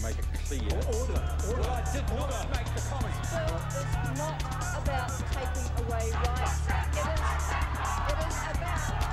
make it clear. Order. Well, I did not make the comments. Bill is not about taking away rights. It is about giving opportunity.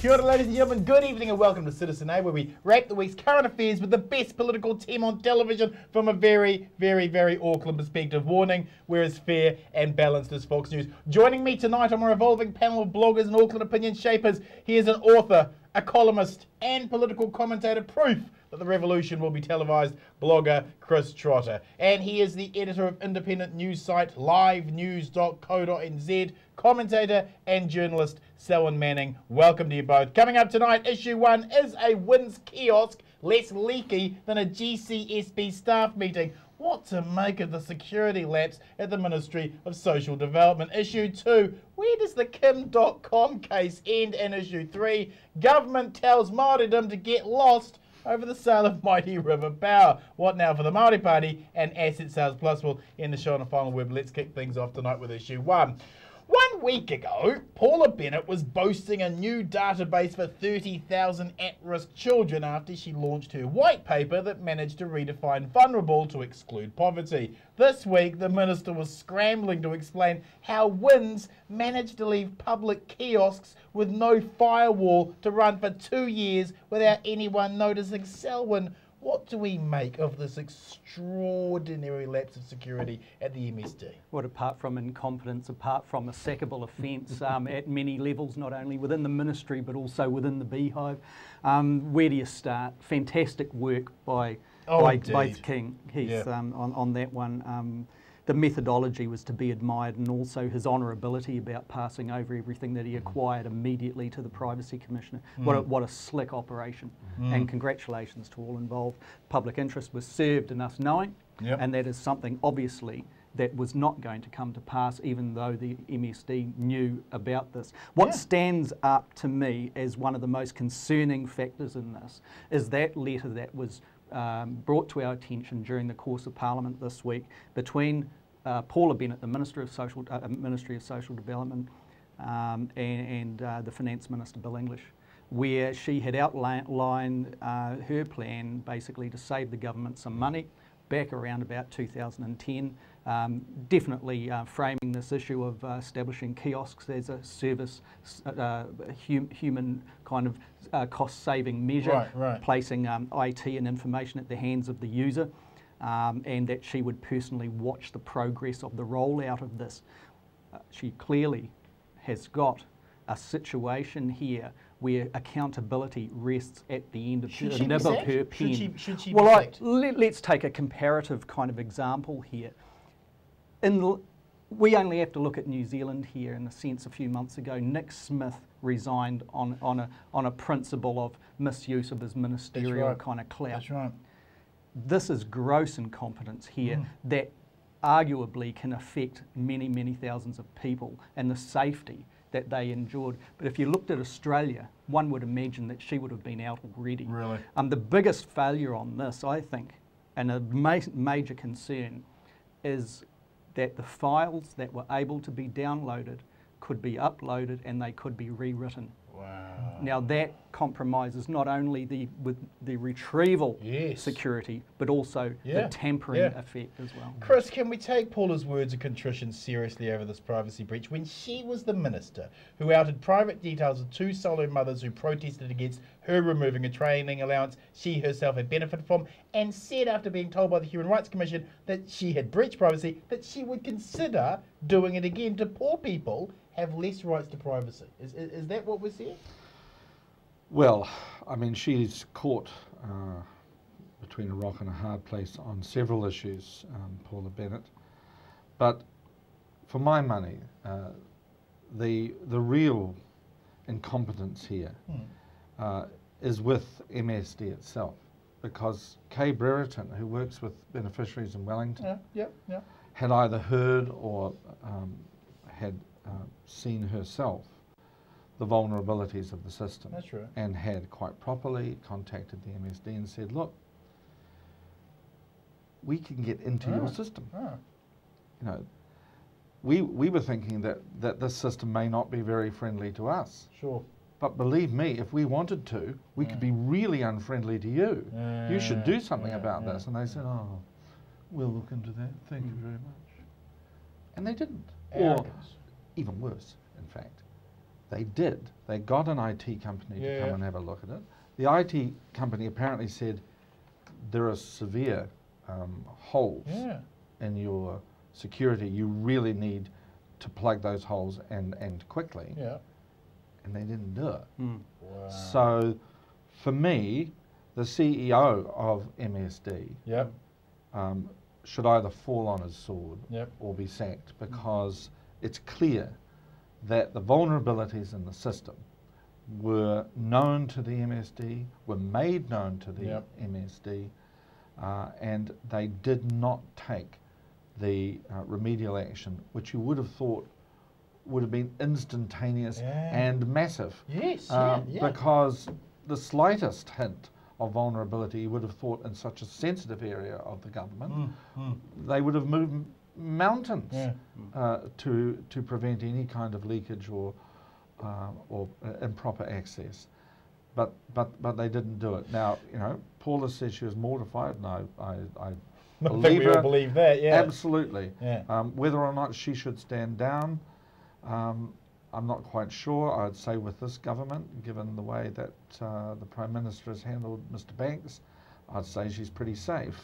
Kia ora, ladies and gentlemen, good evening and welcome to Citizen A, where we rank the week's current affairs with the best political team on television from a very, very, very Auckland perspective. Warning, we're as fair and balanced as Fox News. Joining me tonight on a revolving panel of bloggers and Auckland opinion shapers, he is an author, a columnist and political commentator, proof that the revolution will be televised, blogger Chris Trotter. And he is the editor of independent news site livenews.co.nz, commentator and journalist Selwyn Manning. Welcome to you both. Coming up tonight, issue 1 is a WINS kiosk less leaky than a GCSB staff meeting. What to make of the security lapse at the Ministry of Social Development? Issue 2, where does the Kim.com case end? And issue 3, government tells Māoridom to get lost over the sale of Mighty River Power. What now for the Māori Party and Asset Sales Plus? Will end the show on a final word. Let's kick things off tonight with issue 1. 1 week ago, Paula Bennett was boasting a new database for 30,000 at-risk children after she launched her white paper that managed to redefine vulnerable to exclude poverty. This week, the minister was scrambling to explain how WINS managed to leave public kiosks with no firewall to run for 2 years without anyone noticing. Selwyn, what do we make of this extraordinary lapse of security at the MSD? Well, apart from incompetence, apart from a sackable offence at many levels, not only within the ministry but also within the beehive, where do you start? Fantastic work by King Heath on that one. The methodology was to be admired, and also his honourability about passing over everything that he acquired immediately to the Privacy Commissioner. What a slick operation, and congratulations to all involved. Public interest was served in us knowing, and that is something obviously that was not going to come to pass, even though the MSD knew about this. What stands up to me as one of the most concerning factors in this is that letter that was brought to our attention during the course of Parliament this week between Paula Bennett, the Ministry of Social Development, and the Finance Minister, Bill English, where she had outlined her plan basically to save the government some money back around about 2010, definitely framing this issue of establishing kiosks as a service, human kind of cost-saving measure, placing IT and information at the hands of the user, and that she would personally watch the progress of the rollout of this. She clearly has got a situation here where accountability rests at the end of the nib of her pen. Should she well, let's take a comparative kind of example here. We only have to look at New Zealand here in the sense a few months ago, Nick Smith resigned on a principle of misuse of his ministerial kind of clout. That's right. This is gross incompetence here that arguably can affect many, many thousands of people and the safety that they endured. But if you looked at Australia, one would imagine that she would have been out already. Really? The biggest failure on this, I think, and a major concern, is that the files that were able to be downloaded could be uploaded and they could be rewritten. Wow. Now that compromises not only the retrieval security, but also the tampering effect as well. Chris, can we take Paula's words of contrition seriously over this privacy breach when she was the minister who outed private details of 2 solo mothers who protested against her removing a training allowance she herself had benefited from, and said after being told by the Human Rights Commission that she had breached privacy that she would consider doing it again? Do poor people have less rights to privacy? Is that what we're seeing? Well, I mean, she's caught between a rock and a hard place on several issues, Paula Bennett. But for my money, the real incompetence here is with MSD itself, because Kay Brereton, who works with beneficiaries in Wellington, had either heard or had seen herself the vulnerabilities of the system. That's right. And had quite properly contacted the MSD and said, look, we can get into your system. You know, we were thinking that this system may not be very friendly to us. Sure. but believe me, if we wanted to, we could be really unfriendly to you. You should do something about this. And they said, oh, we'll look into that. Thank you very much. And they didn't. Or even worse, in fact, they did. They got an IT company to come and have a look at it. The IT company apparently said there are severe holes in your security. You really need to plug those holes and quickly. Yeah. And they didn't do it. Wow. So for me, the CEO of MSD should either fall on his sword or be sacked, because it's clear that the vulnerabilities in the system were known to the MSD, were made known to the MSD, and they did not take the remedial action, which you would have thought would have been instantaneous and massive. Yes, because the slightest hint of vulnerability, you would have thought in such a sensitive area of the government, they would have moved mountains to prevent any kind of leakage or improper access. But they didn't do it. Now, you know, Paula says she was mortified, and I believe her. Believe that, Absolutely. Whether or not she should stand down, I'm not quite sure. I'd say with this government, given the way that the Prime Minister has handled Mr. Banks, I'd say she's pretty safe.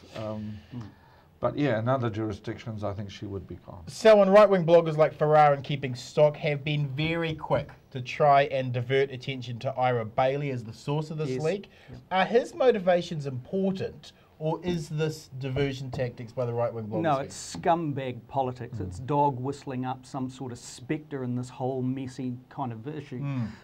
But yeah, in other jurisdictions, I think she would be gone. Selwyn, right-wing bloggers like Farrar and Keeping Stock have been very quick to try and divert attention to Ira Bailey as the source of this leak. Are his motivations important, or is this diversion tactics by the right-wing bloggers? No, it's scumbag politics. It's dog whistling up some sort of spectre in this whole messy kind of issue.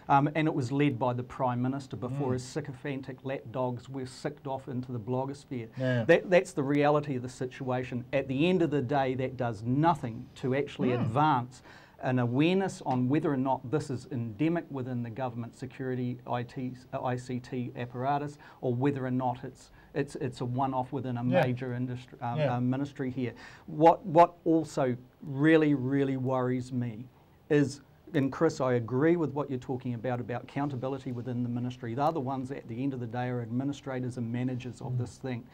And it was led by the Prime Minister before his sycophantic lapdogs were sicked off into the blogosphere. That's the reality of the situation. At the end of the day, that does nothing to actually advance an awareness on whether or not this is endemic within the government security ICT apparatus, or whether or not it's a one-off within a major industry, ministry here. What also really worries me is, and Chris, I agree with what you're talking about accountability within the ministry. They're the ones at the end of the day are administrators and managers of this thing.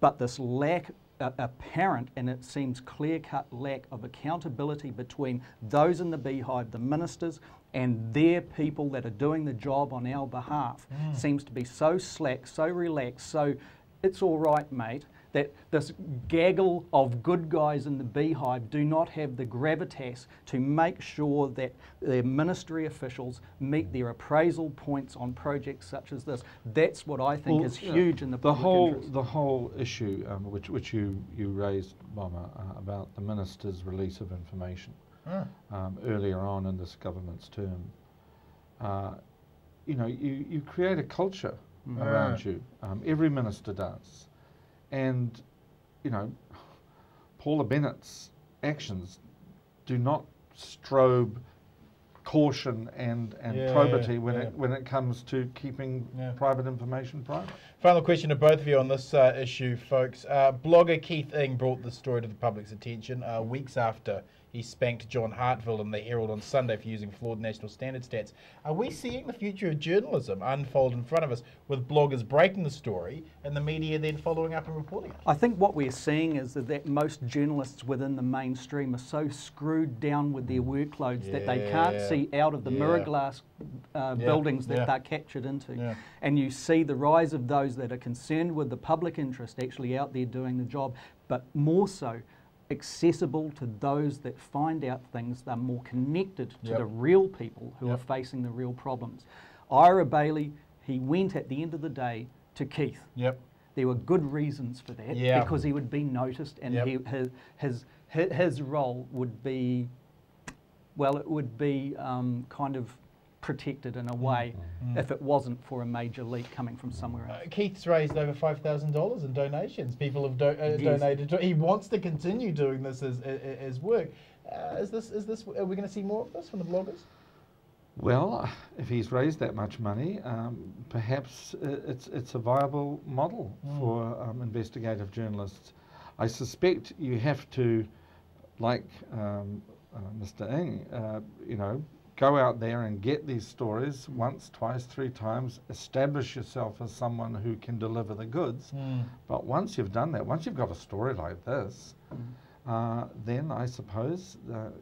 But this lack, apparent, and it seems clear-cut lack of accountability between those in the beehive, the ministers, and their people that are doing the job on our behalf, seems to be so slack, so relaxed, so it's all right, mate, that this gaggle of good guys in the beehive do not have the gravitas to make sure that their ministry officials meet their appraisal points on projects such as this. That's what I think is huge in the public interest. The whole issue, which you raised, Bomber, about the minister's release of information earlier on in this government's term, you know, you create a culture around you. Every minister does. And, you know, Paula Bennett's actions do not strobe caution and probity when it comes to keeping private information private. Final question to both of you on this issue, folks. Blogger Keith Ing brought this story to the public's attention weeks after he spanked John Hartville in the Herald on Sunday for using flawed national standard stats. Are we seeing the future of journalism unfold in front of us, with bloggers breaking the story and the media then following up and reporting it? I think what we're seeing is that most journalists within the mainstream are so screwed down with their workloads that they can't see out of the mirror glass buildings that they're captured into. And you see the rise of those that are concerned with the public interest actually out there doing the job, but more so accessible to those that find out things. They're more connected to the real people who are facing the real problems. Ira Bailey, he went at the end of the day to Keith. There were good reasons for that, because he would be noticed, and his role would be, well, it would be kind of protected in a way if it wasn't for a major leak coming from somewhere else. Keith's raised over $5,000 in donations. People have donated. He wants to continue doing this as work. Are we going to see more of this from the bloggers? Well, if he's raised that much money, perhaps it's a viable model for investigative journalists. I suspect you have to, like Mr. Ing, you know, go out there and get these stories once, twice, 3 times, establish yourself as someone who can deliver the goods. But once you've done that, once you've got a story like this, then I suppose the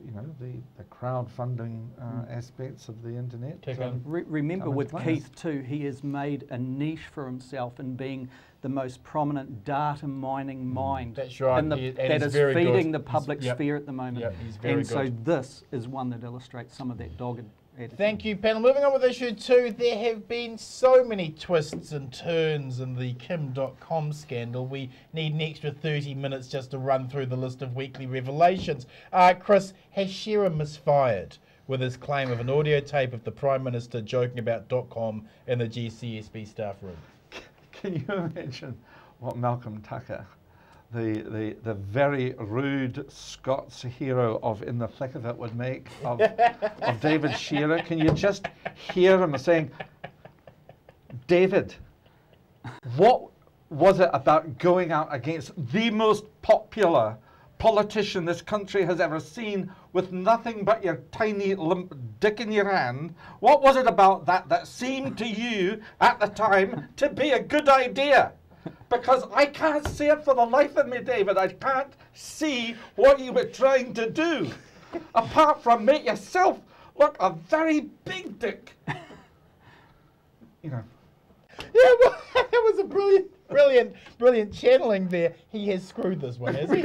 crowdfunding aspects of the internet. Remember with Keith too, he has made a niche for himself in being the most prominent data mining mind. That's right. That is feeding the public sphere at the moment. Yeah, he's very good. So this is one that illustrates some of that dogged attitude. Thank you, panel. Moving on with issue 2, there have been so many twists and turns in the Kim.com scandal. We need an extra 30 minutes just to run through the list of weekly revelations. Chris, has Shearer misfired with his claim of an audio tape of the Prime Minister joking about .com in the GCSB staff room? Can you imagine what Malcolm Tucker, the very rude Scots hero of In the Thick of It, would make of David Shearer? Can you just hear him saying, David, what was it about going out against the most popular politician this country has ever seen with nothing but your tiny limp dick in your hand? What was it about that seemed to you at the time to be a good idea? Because I can't see it for the life of me, David. I can't see what you were trying to do, apart from make yourself look a very big dick. You know. Yeah, well, that was a brilliant channeling there. He has screwed this one, has he?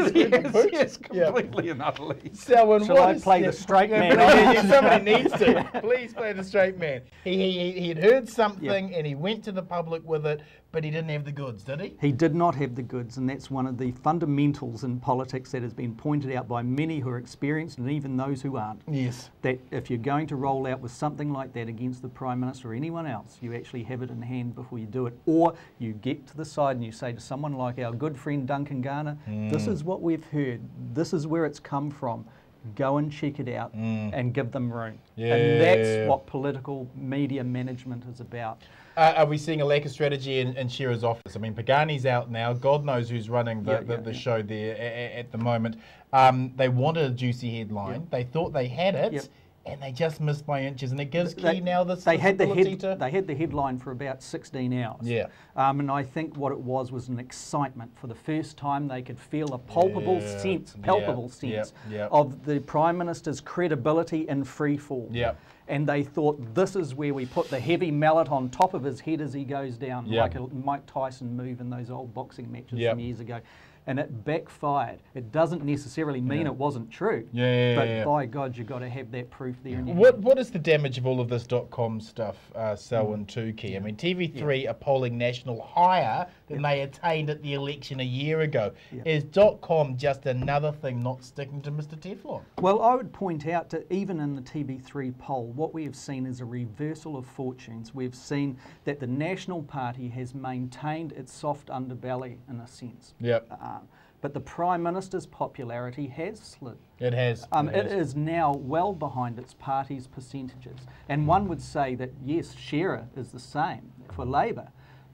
Yes, completely and utterly. Selwyn, shall I play the straight man? Somebody needs to. Please play the straight man. He had heard something and he went to the public with it, but he didn't have the goods, did he? He did not have the goods, and that's one of the fundamentals in politics that has been pointed out by many who are experienced and even those who aren't. Yes. That if you're going to roll out with something like that against the Prime Minister or anyone else, you actually have it in hand before you do it. Or you get to the side and you say to someone like our good friend Duncan Garner, this is what we've heard, this is where it's come from. Go and check it out and give them room. Yeah. And that's what political media management is about. Are we seeing a lack of strategy in Shearer's office? I mean, Pagani's out now. God knows who's running the show there at the moment. They wanted a juicy headline. They thought they had it, and they just missed by inches. And it gives Key now this ability to... They had the headline for about 16 hours. Yeah. And I think what it was an excitement. For the first time, they could feel a palpable sense of the Prime Minister's credibility in free fall. Yeah. And they thought, this is where we put the heavy mallet on top of his head as he goes down, like a Mike Tyson move in those old boxing matches from years ago. And it backfired. It doesn't necessarily mean it wasn't true, but by God, you've got to have that proof there. In your What is the damage of all of this .com stuff, Selwyn, to Key? I mean, TV3 are polling National higher than they attained at the election a year ago. Is .com just another thing not sticking to Mr. Teflon? Well, I would point out that even in the TV3 poll, what we have seen is a reversal of fortunes. We've seen that the National Party has maintained its soft underbelly, in a sense. Yep. But the Prime Minister's popularity has slid. It has. It is now well behind its party's percentages. And one would say that, yes, Shearer is the same for Labour.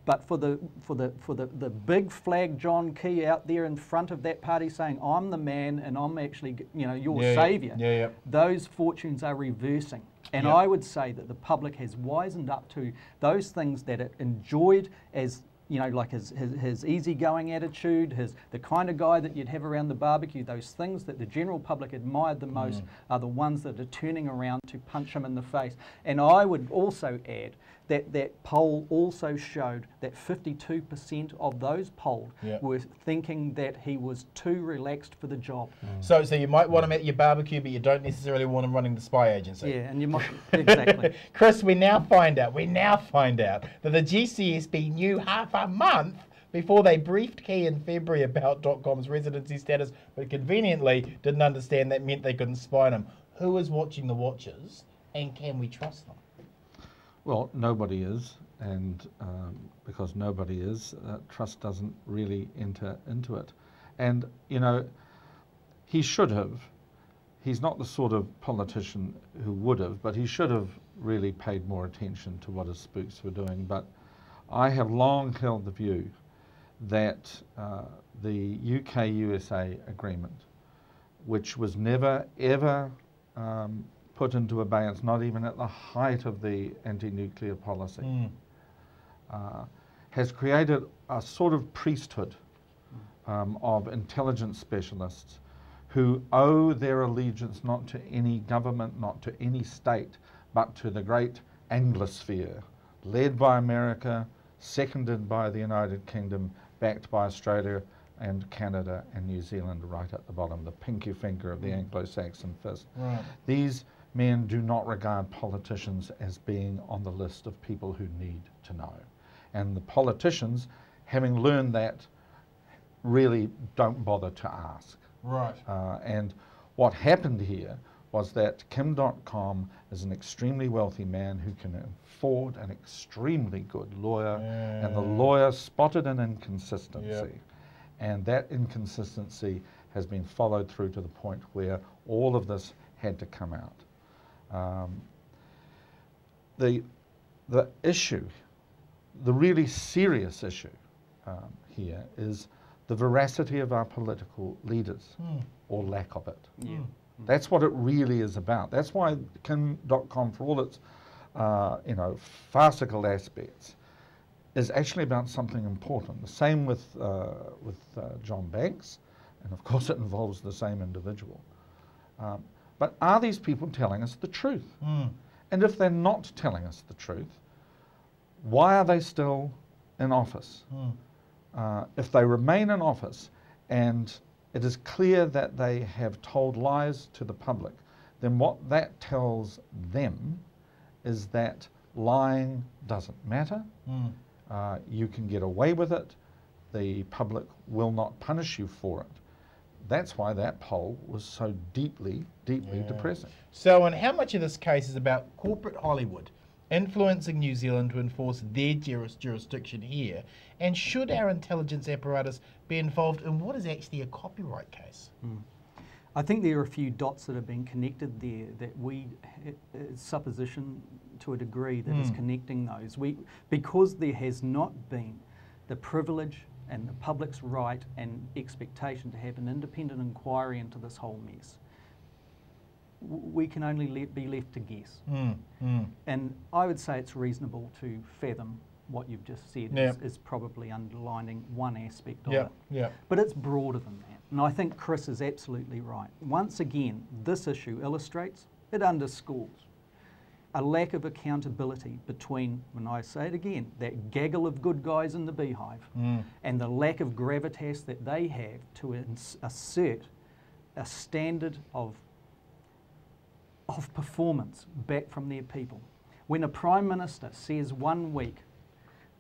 But for the big flag John Key out there in front of that party saying, I'm the man and I'm actually, your saviour, those fortunes are reversing. And I would say that the public has wisened up to those things that it enjoyed as, like his easygoing attitude, the kind of guy that you'd have around the barbecue. Those things that the general public admired the most are the ones that are turning around to punch him in the face. And I would also add that poll also showed that 52% of those polled were thinking that he was too relaxed for the job. So you might want him at your barbecue, but you don't necessarily want him running the spy agency. Yeah, and you might, exactly. Chris, we now find out that the GCSB knew half a month before they briefed Key in February about .com's residency status, but conveniently didn't understand that meant they couldn't spy on him. Who is watching the watchers, and can we trust them? Well, nobody is, and because nobody is, trust doesn't really enter into it. And, he should have. He's not the sort of politician who would have, but he should have really paid more attention to what his spooks were doing. But I have long held the view that the UK-USA agreement, which was never, ever put into abeyance, not even at the height of the anti-nuclear policy, has created a sort of priesthood of intelligence specialists who owe their allegiance not to any government, not to any state, but to the great Anglosphere, led by America, seconded by the United Kingdom, backed by Australia and Canada and New Zealand right at the bottom, the pinky finger of the Anglo-Saxon fist. Right. These men do not regard politicians as being on the list of people who need to know. And the politicians, having learned that, really don't bother to ask. Right. And what happened here was that Kim.com is an extremely wealthy man who can afford an extremely good lawyer, and the lawyer spotted an inconsistency. Yep. And that inconsistency has been followed through to the point where all of this had to come out. The issue, the really serious issue here is the veracity of our political leaders, or lack of it. Yeah. That's what it really is about. That's why Kim.com, for all its farcical aspects, is actually about something important. The same with John Banks, and of course it involves the same individual. But are these people telling us the truth? And if they're not telling us the truth, why are they still in office? If they remain in office and it is clear that they have told lies to the public, then what that tells them is that lying doesn't matter. You can get away with it. The public will not punish you for it. That's why that poll was so deeply, deeply depressing. So, and how much of this case is about corporate Hollywood influencing New Zealand to enforce their jurisdiction here? And should our intelligence apparatus be involved in what is actually a copyright case? I think there are a few dots that have been connected there that supposition to a degree that is connecting those. Because there has not been the privilege and the public's right and expectation to have an independent inquiry into this whole mess, we can only be left to guess. And I would say it's reasonable to fathom what you've just said is probably underlining one aspect of it. But it's broader than that. And I think Chris is absolutely right. Once again, this issue illustrates, it underscores a lack of accountability between, when I say it again, that gaggle of good guys in the beehive and the lack of gravitas that they have to assert a standard of performance back from their people. When a Prime Minister says 1 week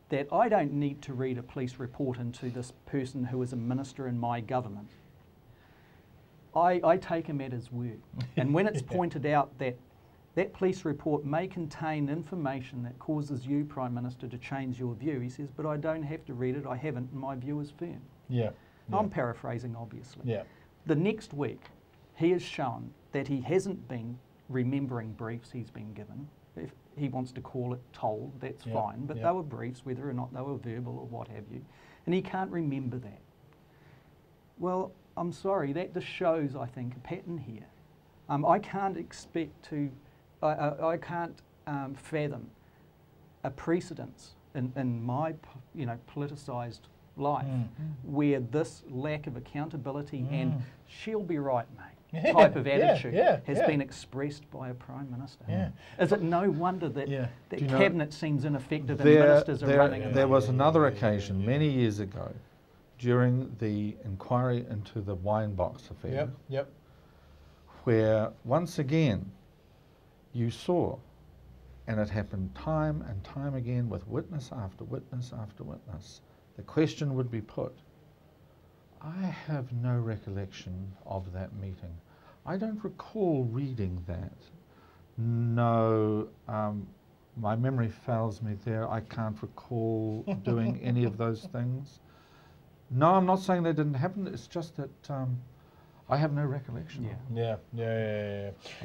that I don't need to read a police report into this person who is a minister in my government, I take him at his word. And when it's pointed out that that police report may contain information that causes you, Prime Minister, to change your view, he says, but I don't have to read it, I haven't, and my view is firm. I'm paraphrasing, obviously. The next week, he has shown that he hasn't been remembering briefs he's been given. If he wants to call it told, that's fine, but they were briefs, whether or not they were verbal or what have you, and he can't remember that. Well, I'm sorry, that just shows, I think, a pattern here. I can't expect to, I can't fathom a precedence in my, politicised life where this lack of accountability and she'll be right, mate, type of attitude has been expressed by a Prime Minister. Is it no wonder that that cabinet seems ineffective and ministers are running? There was another occasion many years ago during the inquiry into the wine box affair where once again you saw, and it happened time and time again with witness after witness after witness, the question would be put, I have no recollection of that meeting. I don't recall reading that. No, my memory fails me there. I can't recall doing any of those things. No, I'm not saying they didn't happen. It's just that I have no recollection.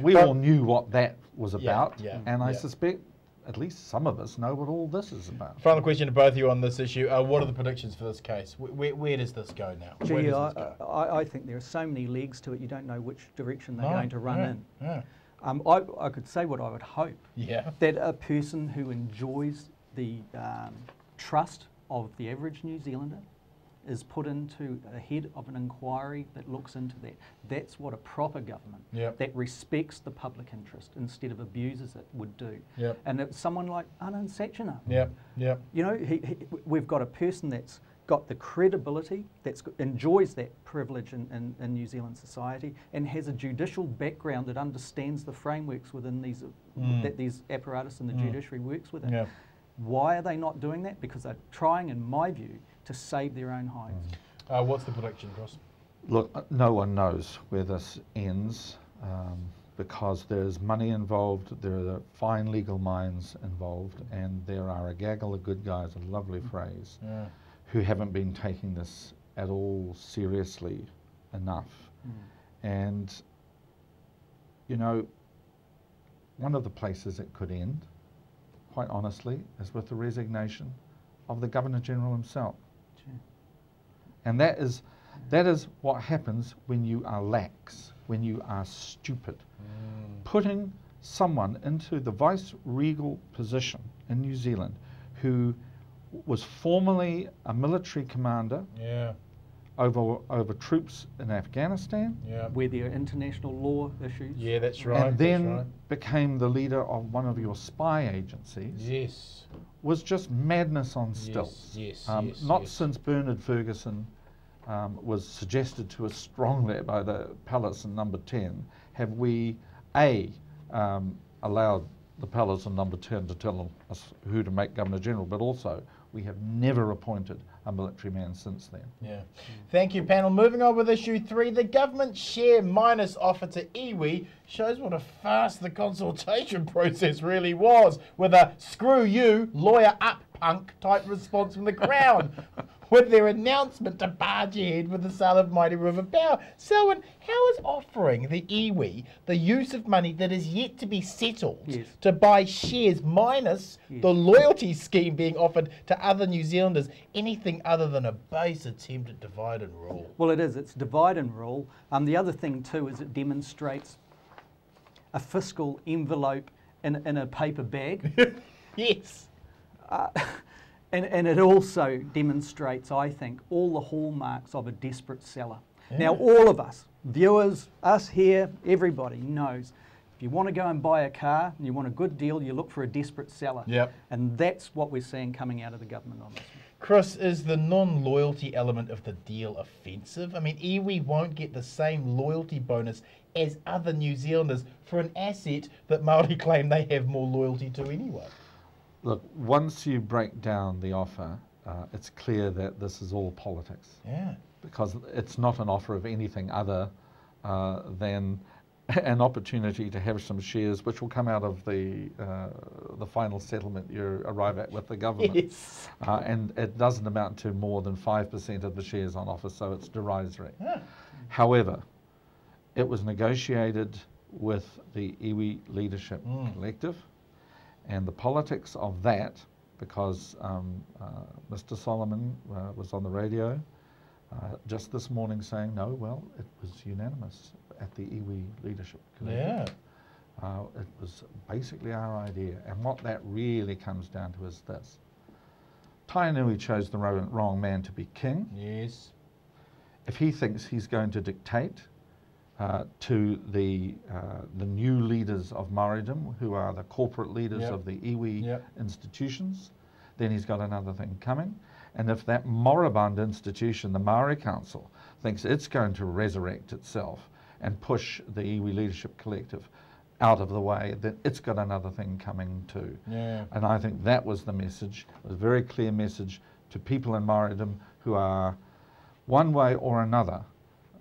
We all knew what that was about, and I suspect at least some of us know what all this is about. Final question to both of you on this issue. What are the predictions for this case? Where does this go now? Gee, I think there are so many legs to it, you don't know which direction they're going to run in. I could say what I would hope. Yeah. That a person who enjoys the trust of the average New Zealander is put into a head of an inquiry that looks into that. That's what a proper government that respects the public interest instead of abuses it would do. Yep. And it's someone like Anand Sachana. Yep. Yep. You know, we've got a person that's got the credibility, enjoys that privilege in New Zealand society, and has a judicial background that understands the frameworks within these that these apparatus and the judiciary works within. Yep. Why are they not doing that? Because they're trying, in my view, to save their own hides. What's the prediction, Cross? Look, no one knows where this ends because there's money involved, there are fine legal minds involved, and there are a gaggle of good guys, a lovely phrase, who haven't been taking this at all seriously enough. And, you know, one of the places it could end, quite honestly, is with the resignation of the Governor-General himself. And that is what happens when you are lax, when you are stupid. Putting someone into the vice-regal position in New Zealand who was formerly a military commander over troops in Afghanistan. Where there are international law issues. Yeah, that's right. And then became the leader of one of your spy agencies. Yes. Was just madness on stilts. Not since Bernard Ferguson was suggested to us strongly by the palace in Number 10 have we allowed the palace in Number 10 to tell us who to make Governor General, but also we have never appointed a military man since then. Yeah. Thank you, panel. Moving on with issue 3, the government share minus offer to iwi shows what a fast the consultation process really was, with a screw you, lawyer up punk type response from the Crown. With their announcement to barge ahead with the sale of Mighty River Power. Selwyn, how is offering the iwi the use of money that is yet to be settled to buy shares minus the loyalty scheme being offered to other New Zealanders anything other than a base attempt at divide and rule? Well, it is. It's divide and rule. The other thing too is it demonstrates a fiscal envelope in a paper bag. Yes. And it also demonstrates, I think, all the hallmarks of a desperate seller. Now, all of us, viewers, us here, everybody knows, if you want to go and buy a car and you want a good deal, you look for a desperate seller. And that's what we're seeing coming out of the government on this one. Chris, is the non-loyalty element of the deal offensive? I mean, iwi won't get the same loyalty bonus as other New Zealanders for an asset that Māori claim they have more loyalty to anyway. Look, once you break down the offer, it's clear that this is all politics. Because it's not an offer of anything other than an opportunity to have some shares which will come out of the final settlement you arrive at with the government. And it doesn't amount to more than 5% of the shares on offer, so it's derisory. However, it was negotiated with the iwi Leadership Collective, and the politics of that, because Mr. Solomon was on the radio just this morning saying, no, well, it was unanimous at the iwi Leadership Collective. It was basically our idea. And what that really comes down to is this. Tainui chose the wrong man to be king. If he thinks he's going to dictate to the new leaders of Māoridom, who are the corporate leaders of the iwi institutions, then he's got another thing coming. And if that moribund institution, the Māori Council, thinks it's going to resurrect itself and push the iwi Leadership Collective out of the way, then it's got another thing coming too. And I think that was the message. It was a very clear message to people in Māoridom who are, one way or another,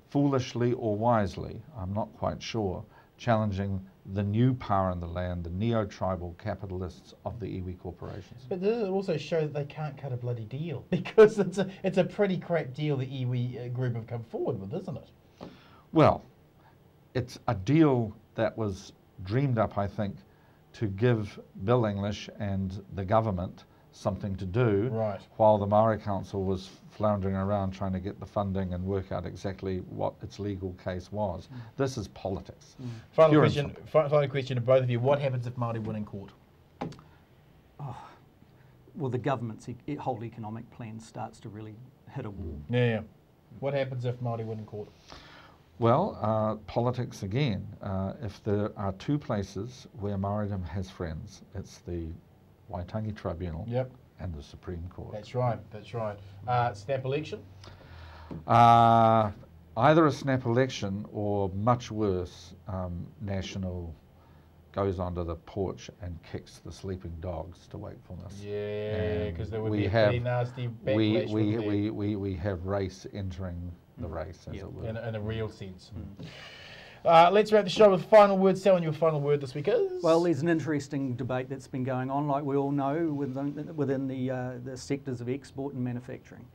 foolishly or wisely, I'm not quite sure, challenging the new power in the land, the neo-tribal capitalists of the iwi corporations. But does it also show that they can't cut a bloody deal? Because it's a pretty crap deal the iwi group have come forward with, isn't it? Well, it's a deal that was dreamed up, I think, to give Bill English and the government something to do, Right. while the Maori Council was floundering around trying to get the funding and work out exactly what its legal case was. This is politics. Final Pure question. and simple. Final question to both of you. What happens if Māori win in court? Well, the government's whole economic plan starts to really hit a wall. Yeah. What happens if Māori win in court? Well, politics again. If there are two places where Māoridom has friends, it's the Waitangi Tribunal Yep. and the Supreme Court. That's right. That's right. Snap election? Either a snap election or, much worse, National goes onto the porch and kicks the sleeping dogs to wakefulness. Yeah, because there would we be a have- pretty nasty backlash. wouldn't there? we have race entering the race, as it were. in a real sense. Let's wrap the show with final word. Selwyn, your final word this week is? Well, there's an interesting debate that's been going on, like we all know, within the sectors of export and manufacturing.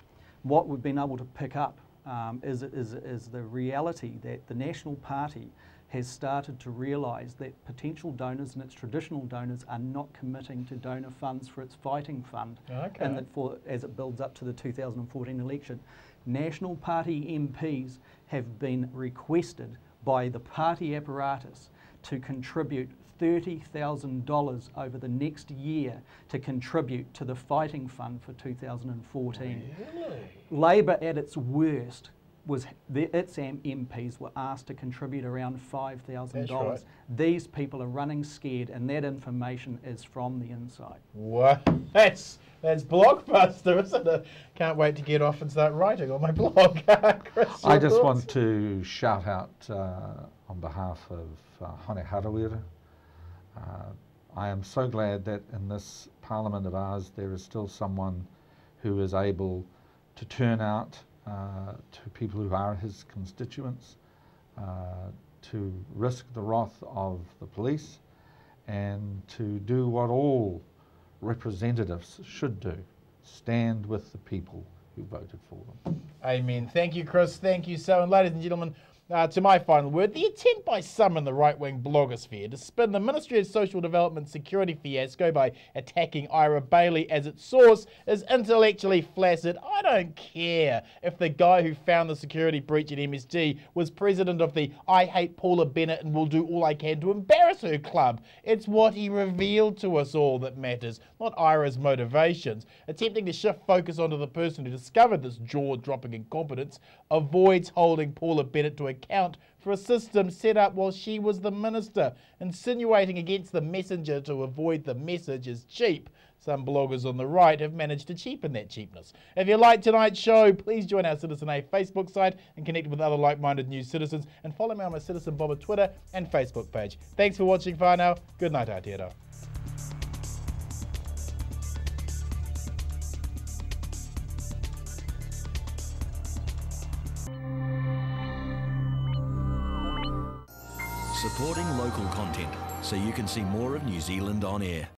What we've been able to pick up is the reality that the National Party has started to realise that potential donors and its traditional donors are not committing to donor funds for its fighting fund, Okay. and that as it builds up to the 2014 election. National Party MPs have been requested by the party apparatus to contribute $30,000 over the next year to contribute to the fighting fund for 2014. Really? Labor at its worst was its MPs were asked to contribute around $5,000. That's right. These people are running scared, and that information is from the inside. What? That's blockbuster, isn't it? Can't wait to get off and start writing on my blog. Chris, I your just thoughts? want to shout out on behalf of Hone Harawira. I am so glad that in this Parliament of ours there is still someone who is able to turn out to people who are his constituents, to risk the wrath of the police, and to do what all representatives should do, stand with the people who voted for them. Amen. Thank you, Chris. Thank you, Selwyn. Ladies and gentlemen, to my final word, the attempt by some in the right-wing blogosphere to spin the Ministry of Social Development security fiasco by attacking Ira Bailey as its source is intellectually flaccid. I don't care if the guy who found the security breach at MSD was president of the I Hate Paula Bennett and will do all I can to embarrass her club. It's what he revealed to us all that matters, not Ira's motivations. Attempting to shift focus onto the person who discovered this jaw-dropping incompetence avoids holding Paula Bennett to account for a system set up while she was the minister. Insinuating against the messenger to avoid the message is cheap. Some bloggers on the right have managed to cheapen that cheapness. If you like tonight's show, please join our Citizen A Facebook site and connect with other like-minded news citizens, and follow me on my Citizen Bob Twitter and Facebook page. Thanks for watching whānau. Good night, Aotearoa. Supporting local content so you can see more of New Zealand on air.